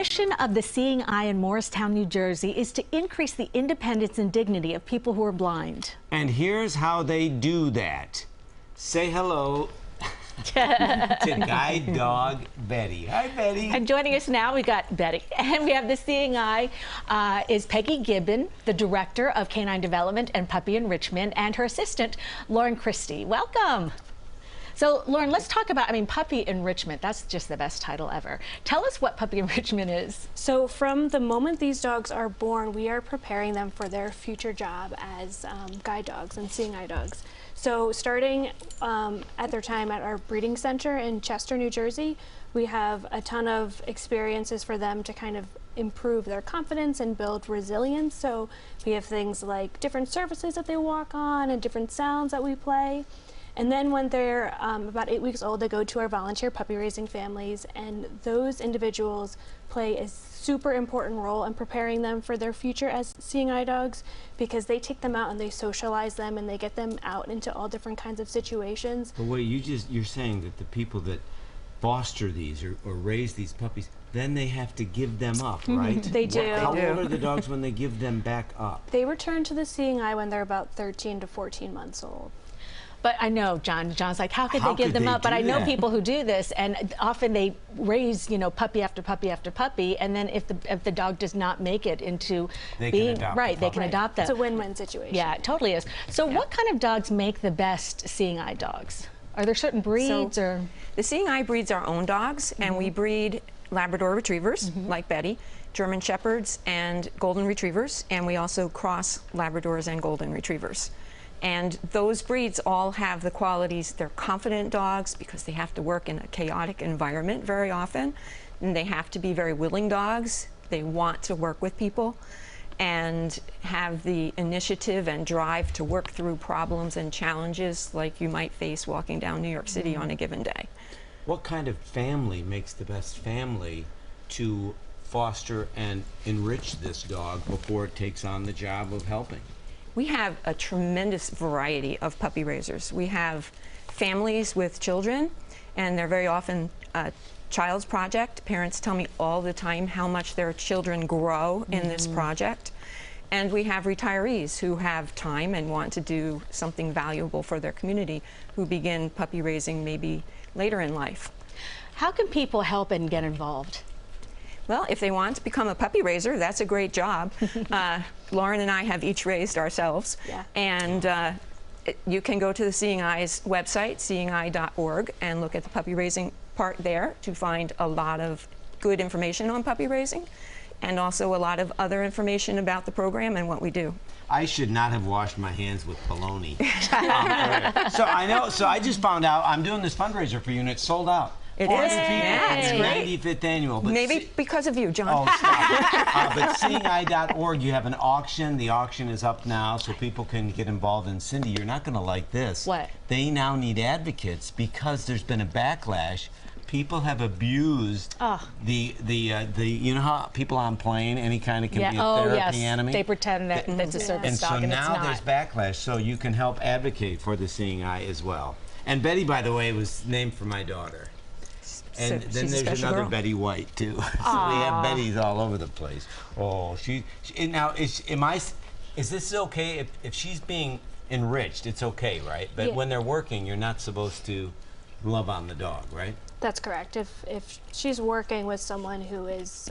The mission of the Seeing Eye in Morristown, New Jersey is to increase the independence and dignity of people who are blind. And here's how they do that. Say hello to guide dog Betty. Hi, Betty. And joining us now, we got Betty. And we have the Seeing Eye is Peggy Gibbon, the Director of Canine Development and Puppy Enrichment, and her assistant, Lauren Christie. Welcome. So, Lauren, let's talk about, Puppy Enrichment. That's just the best title ever. Tell us what Puppy Enrichment is. So from the moment these dogs are born, we are preparing them for their future job as guide dogs and seeing eye dogs. So starting at their time at our breeding center in Chester, New Jersey, we have a ton of experiences for them to kind of improve their confidence and build resilience. So we have things like different surfaces that they walk on and different sounds that we play. And then when they're about 8 weeks old, they go to our volunteer puppy raising families, and those individuals play a super important role in preparing them for their future as seeing eye dogs, because they take them out and they socialize them and they get them out into all different kinds of situations. But wait, you're saying that the people that foster these or raise these puppies, then they have to give them up, right? They do. How old are the dogs when they give them back up? They return to the seeing eye when they're about 13 to 14 months old. But I know, John's like, how could they give them up? But I know people who do this, and often they raise, puppy after puppy after puppy, and then if the dog does not make it into being right, they can adopt them. It's a win-win situation. Yeah, it totally is. So what kind of dogs make the best seeing eye dogs? Are there certain breeds or? The seeing eye breeds our own dogs, and we breed Labrador retrievers like Betty, German shepherds, and golden retrievers, and we also cross Labradors and golden retrievers. And those breeds all have the qualities. They're confident dogs because they have to work in a chaotic environment very often, and they have to be very willing dogs. They want to work with people and have the initiative and drive to work through problems and challenges like you might face walking down New York City on a given day. What kind of family makes the best family to foster and enrich this dog before it takes on the job of helping? We have a tremendous variety of puppy raisers. We have families with children, and they're very often a child's project. Parents tell me all the time how much their children grow in this project. And we have retirees who have time and want to do something valuable for their community, who begin puppy raising maybe later in life. How can people help and get involved? Well, if they want to become a puppy raiser, that's a great job. Lauren and I have each raised ourselves. Yeah. And you can go to the Seeing Eye's website, seeingeye.org, and look at the puppy raising part there to find a lot of good information on puppy raising, and also a lot of other information about the program and what we do. I should not have washed my hands with bologna. So I just found out I'm doing this fundraiser for you, and it's sold out. It is. Yeah, it's great. 95th annual. But maybe because of you, John. Oh, stop. But seeingeye.org, you have an auction. The auction is up now, so people can get involved. And Cindy, you're not going to like this. What? They now need advocates because there's been a backlash. People have abused the you know how people on plane, any kind of can be a therapy enemy? They pretend that that's a service dog, and it's not. And so now there's backlash, so you can help advocate for the Seeing Eye as well. And Betty, by the way, was named for my daughter. And then there's another Betty White too. So we have Bettys all over the place. Oh, now is this okay if she's being enriched? It's okay, right? But when they're working, you're not supposed to love on the dog, right? That's correct. If she's working with someone who is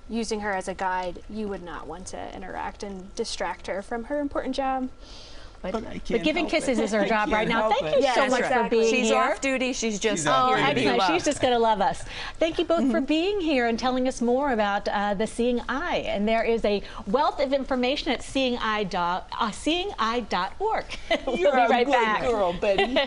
using her as a guide, you would not want to interact and distract her from her important job. But giving kisses is her job right now. Thank you so much for being here. She's off duty. She's just here to be loved. She's just going to love us. Thank you both for being here and telling us more about the Seeing Eye. And there is a wealth of information at seeingeye.org. We'll be right back. You're a good girl, Betty.